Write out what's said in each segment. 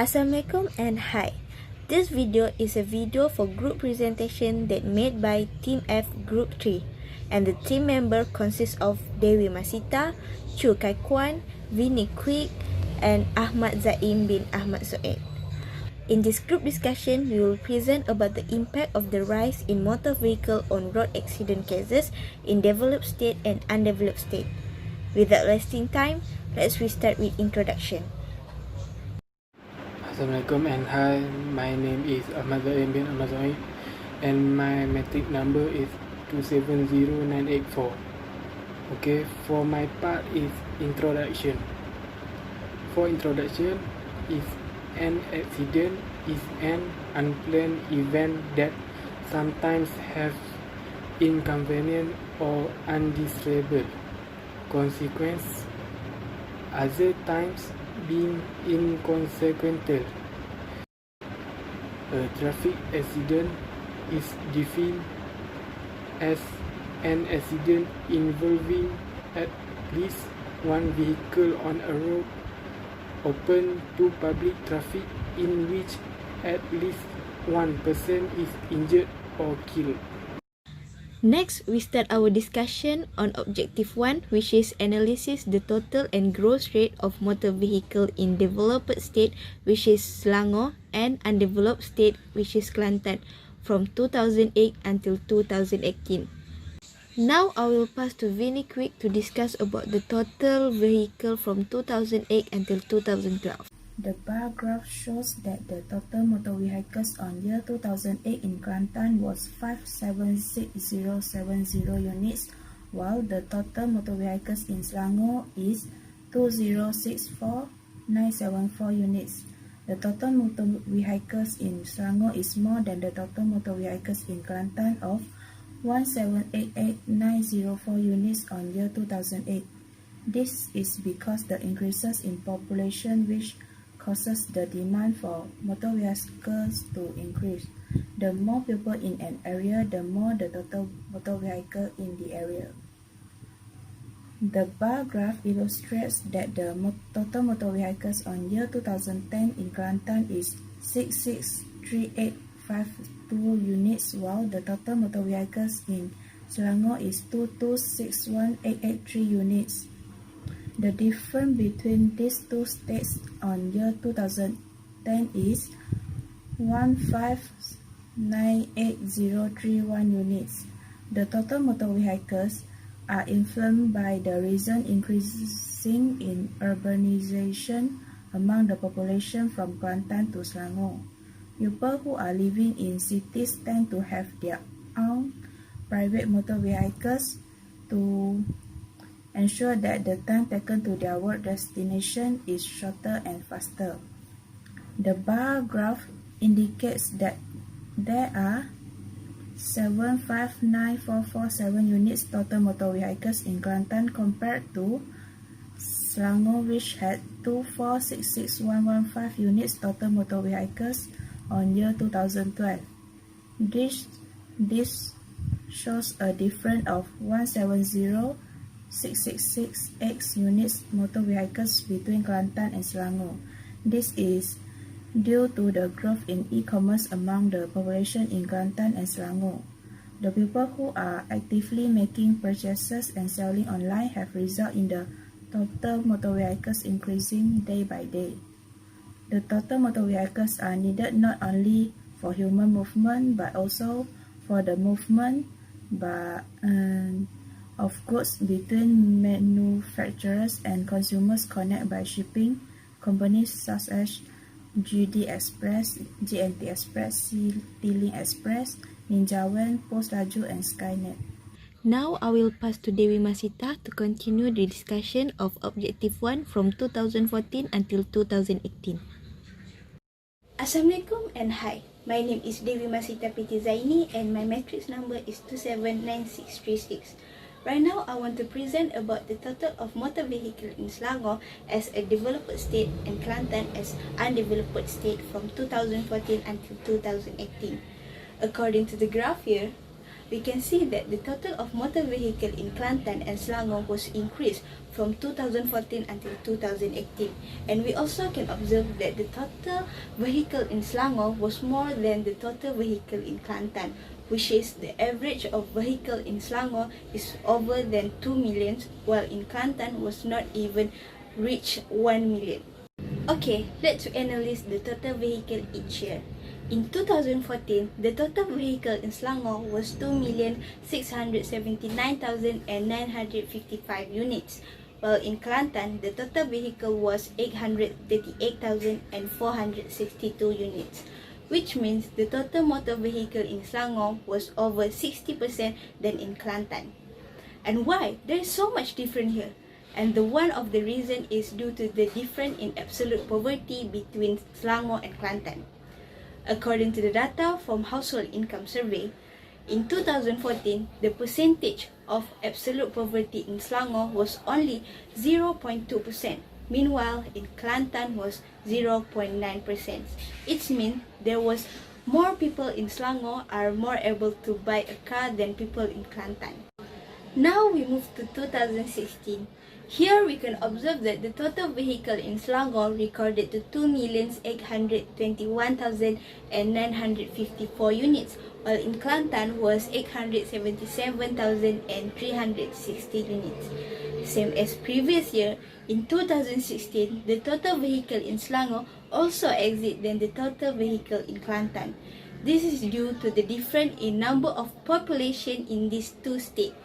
Assalamualaikum and hi. This video is a video for group presentation that made by Team F Group 3 and the team member consists of Dewi Masita, Chu Kai Kwan, Vinny Quick and Ahmad Zaim bin Ahmad Soed. In this group discussion, we will present about the impact of the rise in motor vehicle on road accident cases in developed state and undeveloped state. Without wasting time, let's restart with introduction. Assalamualaikum and hi, my name is Ahmad Zaim bin Ahmad Soed and my matric number is 270984. Okay, for my part is introduction. For introduction, is an accident is an unplanned event that sometimes have inconvenient or undesirable consequence, other times being inconsequential. A traffic accident is defined as an accident involving at least one vehicle on a road open to public traffic in which at least one person is injured or killed. Next, we start our discussion on Objective 1, which is analysis the total and gross rate of motor vehicle in developed state, which is Selangor, and undeveloped state, which is Kelantan, from 2008 until 2018. Now, I will pass to Vinny Quick to discuss about the total vehicle from 2008 until 2012. The bar graph shows that the total motor vehicles on year 2008 in Kelantan was 576070 units, while the total motor vehicles in Selangor is 2064974 units. The total motor vehicles in Selangor is more than the total motor vehicles in Kelantan of 1788904 units on year 2008. This is because the increases in population which causes the demand for motor vehicles to increase. The more people in an area, the more the total motor vehicle in the area. The bar graph illustrates that the total motor vehicles on year 2010 in Kelantan is 663852 units, while the total motor vehicles in Selangor is 2261883 units. The difference between these two states on year 2010 is 1598031 units. The total motor vehicles are influenced by the recent increasing in urbanization among the population from Kelantan to Selangor. People who are living in cities tend to have their own private motor vehicles to ensure that the time taken to their work destination is shorter and faster. The bar graph indicates that there are 759,447 units total motor vehicles in Kelantan compared to Selangor, which had 2466115 units total motor vehicles on year 2012. This shows a difference of 170,666 units motor vehicles between Kelantan and Selangor. This is due to the growth in e-commerce among the population in Kelantan and Selangor. The people who are actively making purchases and selling online have resulted in the total motor vehicles increasing day by day. The total motor vehicles are needed not only for human movement but also for the movement of goods between manufacturers and consumers connected by shipping companies such as GD Express, GNT Express, Citylink Express, Ninjawan, Post Laju and Skynet. Now, I will pass to Dewi Masita to continue the discussion of Objective 1 from 2014 until 2018. Assalamualaikum and hi. My name is Dewi Masita Piti Zaini and my matrix number is 279636. Right now, I want to present about the total of motor vehicle in Selangor as a developed state and Kelantan as undeveloped state from 2014 until 2018. According to the graph here, we can see that the total of motor vehicle in Kelantan and Selangor was increased from 2014 until 2018. And we also can observe that the total vehicle in Selangor was more than the total vehicle in Kelantan, which is the average of vehicle in Selangor is over than 2 million, while in Kelantan was not even reach 1 million. Okay, let's analyze the total vehicle each year. In 2014, the total vehicle in Selangor was 2,679,955 units, while in Kelantan, the total vehicle was 838,462 units, which means the total motor vehicle in Selangor was over 60% than in Kelantan. And why? There is so much different here. And the one of the reason is due to the difference in absolute poverty between Selangor and Kelantan. According to the data from Household Income Survey, in 2014, the percentage of absolute poverty in Selangor was only 0.2%. Meanwhile, in Kelantan was 0.9%. It means there was more people in Selangor are more able to buy a car than people in Kelantan. Now we move to 2016. Here we can observe that the total vehicle in Selangor recorded to 2,821,954 units, while in Kelantan was 877,360 units. Same as previous year, in 2016, the total vehicle in Selangor also exceeded than the total vehicle in Kelantan. This is due to the difference in number of population in these two states,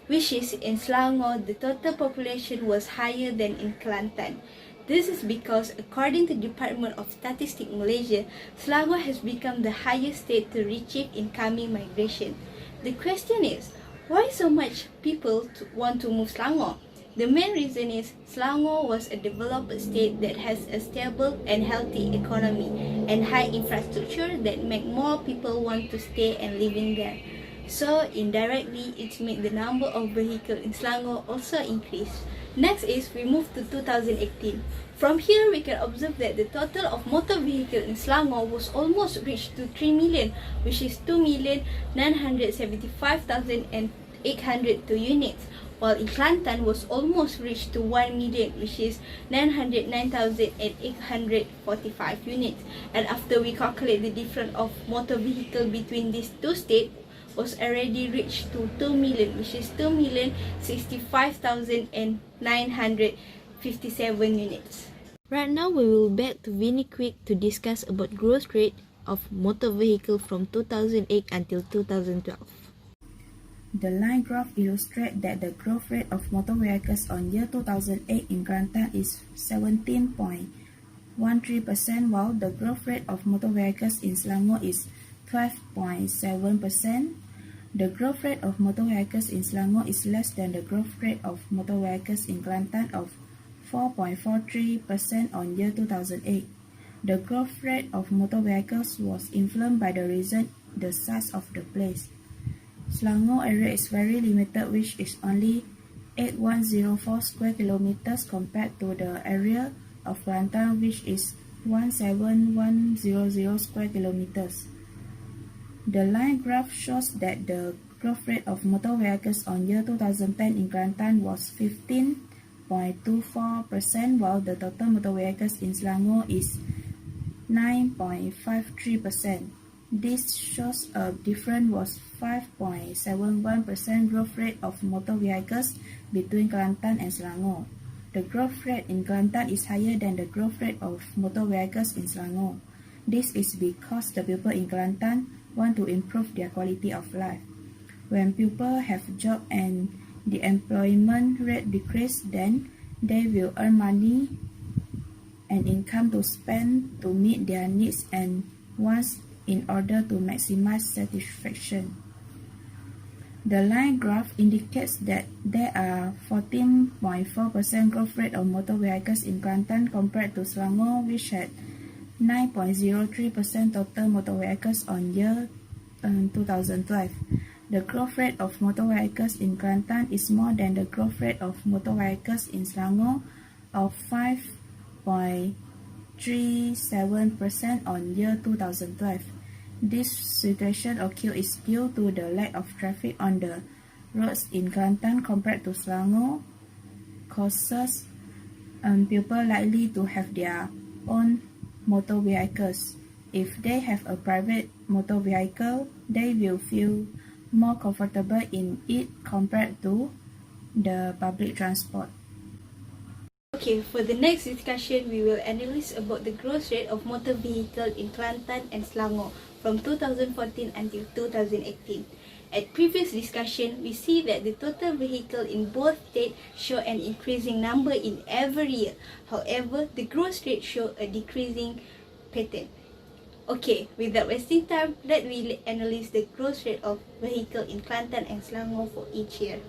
which is in Selangor, the total population was higher than in Kelantan. This is because, according to the Department of Statistics Malaysia, Selangor has become the highest state to retrieve incoming migration. The question is, why so much people want to move Selangor? The main reason is Selangor was a developed state that has a stable and healthy economy and high infrastructure that make more people want to stay and living there. So indirectly, it made the number of vehicles in Selangor also increase. Next is we move to 2018. From here, we can observe that the total of motor vehicles in Selangor was almost reached to 3 million, which is 2,975,802 units, while in Kelantan was almost reached to 1 million, which is 909,845 units. And after we calculate the difference of motor vehicle between these two states, was already reached to 2 million, which is 2,065,957 units. Right now, we will back to Vinny Quick to discuss about growth rate of motor vehicle from 2008 until 2012. The line graph illustrates that the growth rate of motor vehicles on year 2008 in Kelantan is 17.13%, while the growth rate of motor vehicles in Selangor is 12.7%. The growth rate of motor vehicles in Selangor is less than the growth rate of motor vehicles in Kelantan of 4.43% on year 2008. The growth rate of motor vehicles was influenced by the reason the size of the place. Selangor area is very limited, which is only 8104 square kilometers compared to the area of Kelantan, which is 17100 square kilometers. The line graph shows that the growth rate of motor vehicles on year 2010 in Kelantan was 15.24%, while the total motor vehicles in Selangor is 9.53%. This shows a difference was 5.71% growth rate of motor vehicles between Kelantan and Selangor. The growth rate in Kelantan is higher than the growth rate of motor vehicles in Selangor. This is because the people in Kelantan want to improve their quality of life. When people have job and the employment rate decrease, then they will earn money and income to spend to meet their needs and wants in order to maximize satisfaction. The line graph indicates that there are 14.4% growth rate of motor vehicles in Kelantan compared to Selangor, which had 9.03% total motor vehicles on year 2012. The growth rate of motor vehicles in Kelantan is more than the growth rate of motor vehicles in Selangor of 5.37% on year 2012. This situation is due to the lack of traffic on the roads in Kelantan compared to Selangor, causes people likely to have their own motor vehicles. If they have a private motor vehicle, they will feel more comfortable in it compared to the public transport. Okay, for the next discussion, we will analyze about the growth rate of motor vehicle in Kelantan and Selangor from 2014 until 2018. At previous discussion, we see that the total vehicle in both states show an increasing number in every year. However, the growth rate show a decreasing pattern. Okay, without wasting time, let me analyze the growth rate of vehicle in Kelantan and Selangor for each year.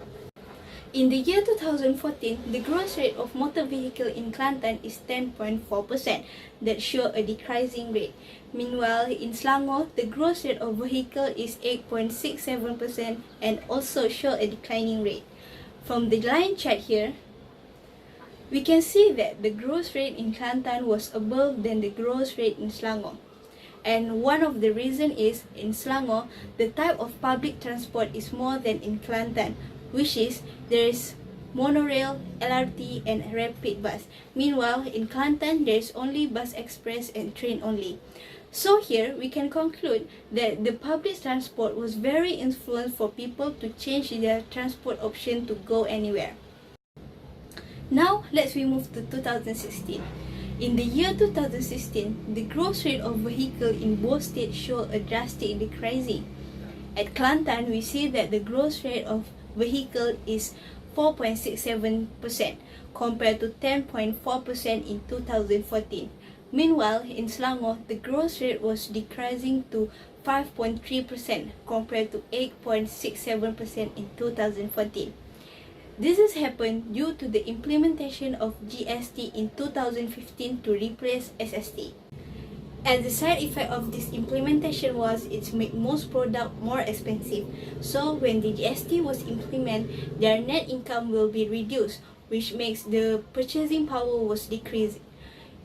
In the year 2014, the growth rate of motor vehicle in Kelantan is 10.4%, that show a decreasing rate. Meanwhile, in Selangor, the growth rate of vehicle is 8.67% and also show a declining rate. From the line chart here, we can see that the growth rate in Kelantan was above than the growth rate in Selangor. And one of the reasons is, in Selangor, the type of public transport is more than in Kelantan, which is there is monorail, LRT, and rapid bus. Meanwhile, in Kelantan, there is only bus express and train only. So here, we can conclude that the public transport was very influential for people to change their transport option to go anywhere. Now, let's move to 2016. In the year 2016, the growth rate of vehicle in both states showed a drastic decreasing. At Kelantan, we see that the growth rate of vehicle is 4.67% compared to 10.4% in 2014. Meanwhile, in Selangor, the growth rate was decreasing to 5.3% compared to 8.67% in 2014. This has happened due to the implementation of GST in 2015 to replace SST. And the side effect of this implementation was it made most products more expensive. So when the GST was implemented, their net income will be reduced, which makes the purchasing power was decreased.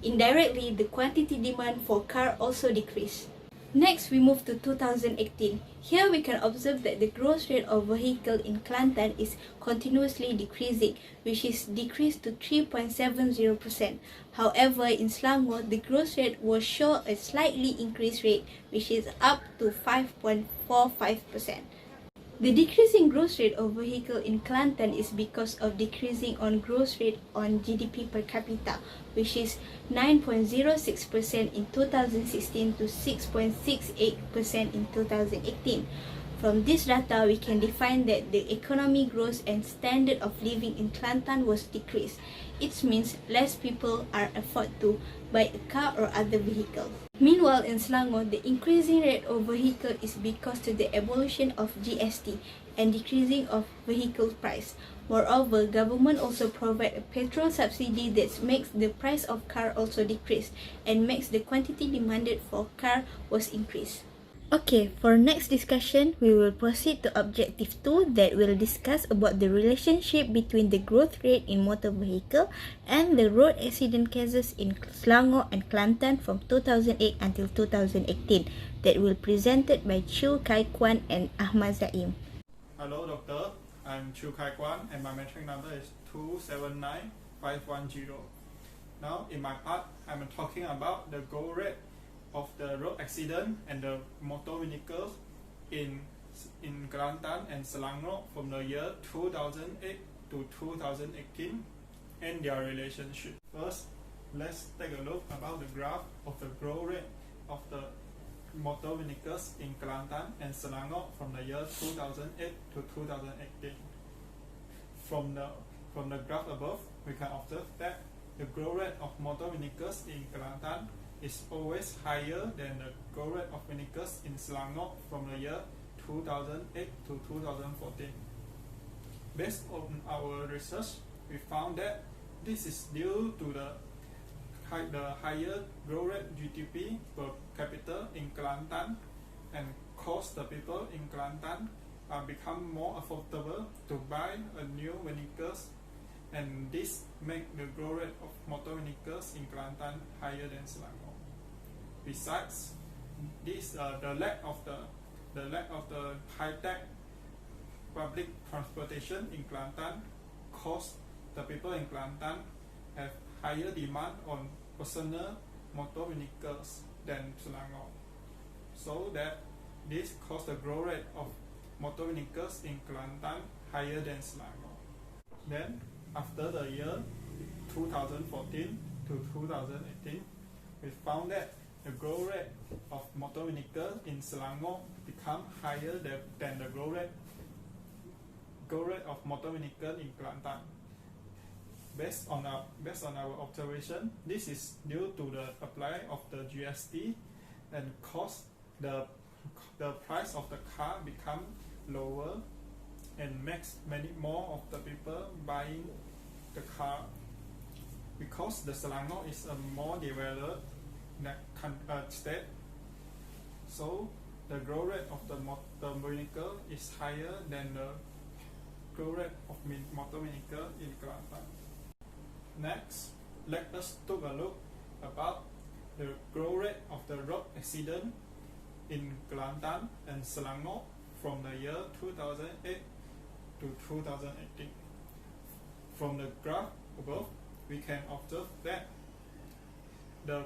Indirectly, the quantity demand for car also decreased. Next, we move to 2018. Here we can observe that the growth rate of vehicle in Kelantan is continuously decreasing, which is decreased to 3.70%. However, in Selangor, the growth rate will show a slightly increased rate, which is up to 5.45%. The decreasing growth rate of vehicle in Kelantan is because of decreasing on growth rate on GDP per capita, which is 9.06% in 2016 to 6.68% in 2018. From this data, we can define that the economy growth and standard of living in Kelantan was decreased. It means less people are afford to buy a car or other vehicle. Meanwhile, in Selangor, the increasing rate of vehicle is because to the abolition of GST and decreasing of vehicle price. Moreover, government also provide a petrol subsidy that makes the price of car also decrease and makes the quantity demanded for car was increased. Okay, for next discussion, we will proceed to Objective 2 that will discuss about the relationship between the growth rate in motor vehicle and the road accident cases in Selangor and Kelantan from 2008 until 2018 that will presented by Chu Kai Kwan and Ahmad Zaim. Hello doctor, I'm Chu Kai Kwan and my metric number is 279510. Now in my part, I'm talking about the growth rate of the road accident and the motor vehicles in Kelantan and Selangor from the year 2008 to 2018 and their relationship. First, let's take a look about the graph of the growth rate of the motor vehicles in Kelantan and Selangor from the year 2008 to 2018. From the graph above, we can observe that the growth rate of motor vehicles in Kelantan is always higher than the growth rate of vehicles in Selangor from the year 2008 to 2014. Based on our research, we found that this is due to the higher growth rate GDP per capita in Kelantan and cause the people in Kelantan become more affordable to buy a new vehicles, and this make the growth rate of motor vehicles in Kelantan higher than Selangor. Besides, this the lack of the high-tech public transportation in Kelantan caused the people in Kelantan have higher demand on personal motor vehicles than Selangor, so that this caused the growth rate of motor vehicles in Kelantan higher than Selangor. Then, after the year 2014 to 2018, we found that the growth rate of motor vehicles in Selangor become higher than the growth rate of motor vehicles in Kelantan. Based on our observation, this is due to the apply of the GST and cause the price of the car become lower and makes many more of the people buying the car. Because the Selangor is a more developed state, so the growth rate of the motor vehicle is higher than the growth rate of motor vehicle in Kelantan. Next, let us take a look about the growth rate of the road accident in Kelantan and Selangor from the year 2008 to 2018. From the graph above, we can observe that the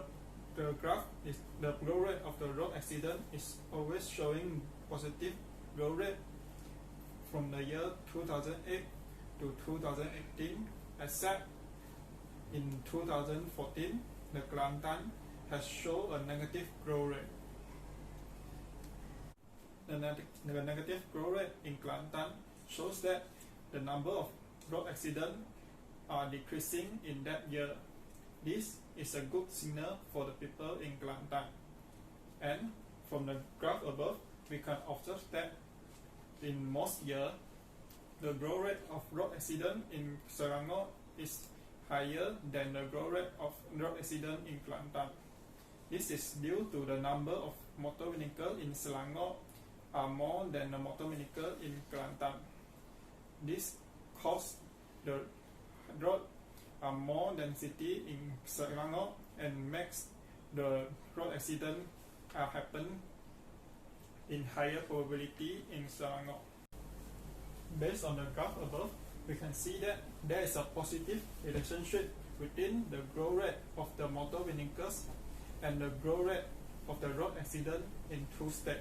graph is the growth rate of the road accident is always showing positive growth rate from the year 2008 to 2018, except in 2014 the Kelantan has shown a negative growth rate. The negative growth rate in Kelantan shows that the number of road accidents are decreasing in that year. This is a good signal for the people in Kelantan. And from the graph above, we can observe that in most years, the growth rate of road accident in Selangor is higher than the growth rate of road accident in Kelantan. This is due to the number of motor vehicles in Selangor are more than the motor vehicle in Kelantan. This causes the road are more density in Selangor and makes the road accident happen in higher probability in Selangor. Based on the graph above, we can see that there is a positive relationship between the growth rate of the motor vehicles and the growth rate of the road accident in two states.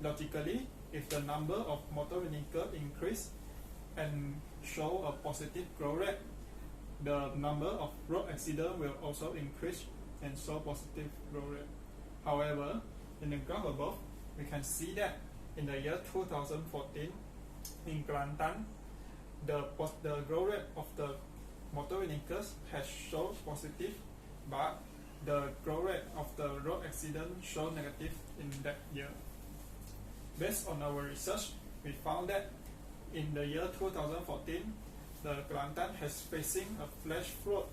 Logically, if the number of motor vehicles increase and show a positive growth rate, the number of road accidents will also increase and show positive growth rate. However, in the graph above, we can see that in the year 2014, in Kelantan, the growth rate of the motor vehicles has shown positive, but the growth rate of the road accident show negative in that year. Based on our research, we found that in the year 2014, the Kelantan has facing a flash flood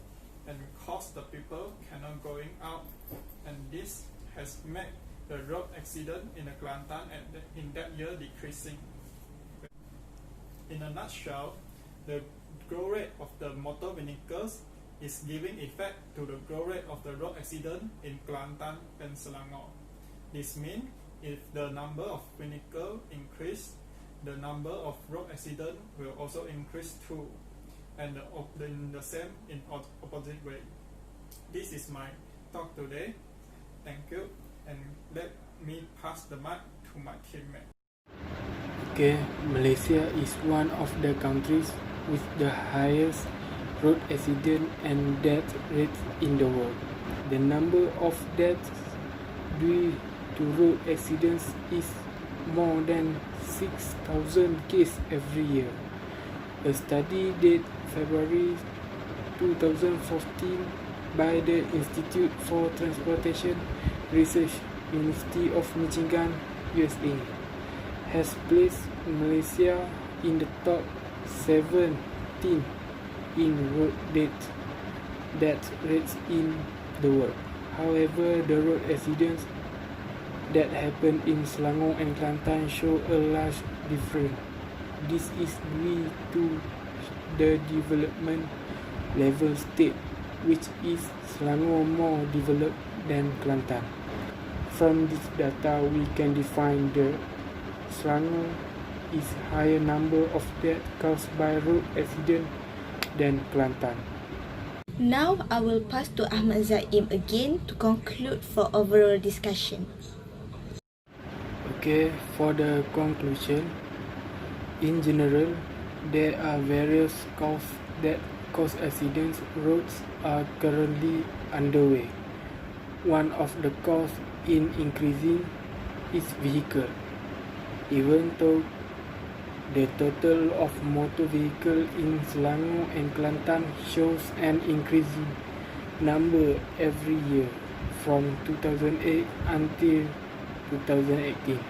and caused the people cannot going out, and this has made the road accident in the Kelantan in that year decreasing. In a nutshell, the growth rate of the motor vehicles is giving effect to the growth rate of the road accident in Kelantan and Selangor. This means if the number of vehicles increase, the number of road accident will also increase too, and in the same in opposite way. This is my talk today. Thank you, and let me pass the mic to my teammate. Okay, Malaysia is one of the countries with the highest road accident and death rates in the world. The number of deaths due to road accidents is more than 6,000 cases every year. A study dated February 2014 by the Institute for Transportation Research, University of Michigan, USA, has placed Malaysia in the top 17 in road death rates in the world. However, the road accidents that happen in Selangor and Kelantan show a large difference. This is due to the development level state, which is Selangor more developed than Kelantan. From this data, we can define the Selangor is higher number of deaths caused by road accident than Kelantan. Now I will pass to Ahmad Zaim again to conclude for overall discussion. Okay, for the conclusion, in general, there are various causes that cause accidents. Roads are currently underway. One of the causes in increasing is vehicle. Even though the total of motor vehicles in Selangor and Kelantan shows an increasing number every year from 2008 until 2018.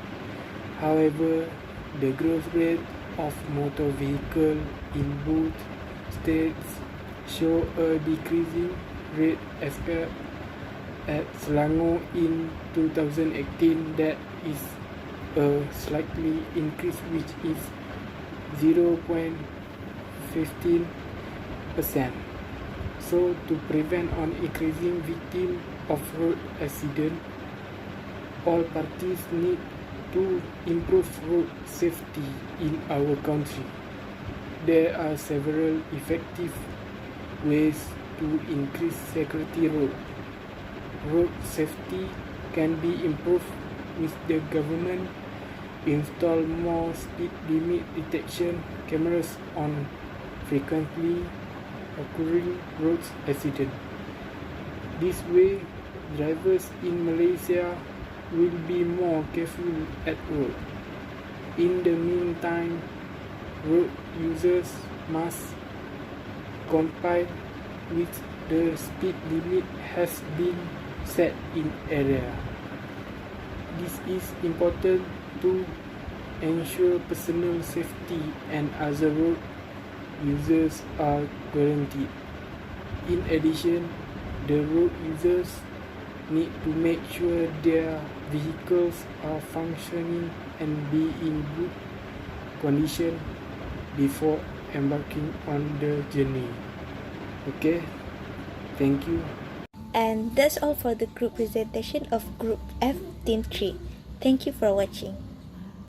However, the growth rate of motor vehicles in both states show a decreasing rate except at Selangor in 2018 that is a slightly increase which is 0.15%. So to prevent on increasing victim of road accident, all parties need to improve road safety in our country. There are several effective ways to increase security road. Road safety can be improved with the government install more speed limit detection cameras on frequently occurring road accidents. This way, drivers in Malaysia will be more careful at road. In the meantime, road users must comply with the speed limit has been set in area. This is important to ensure personal safety and other road users are guaranteed. In addition, the road users need to make sure their vehicles are functioning and be in good condition before embarking on the journey. Okay, thank you. And that's all for the group presentation of Group F Team 3. Thank you for watching.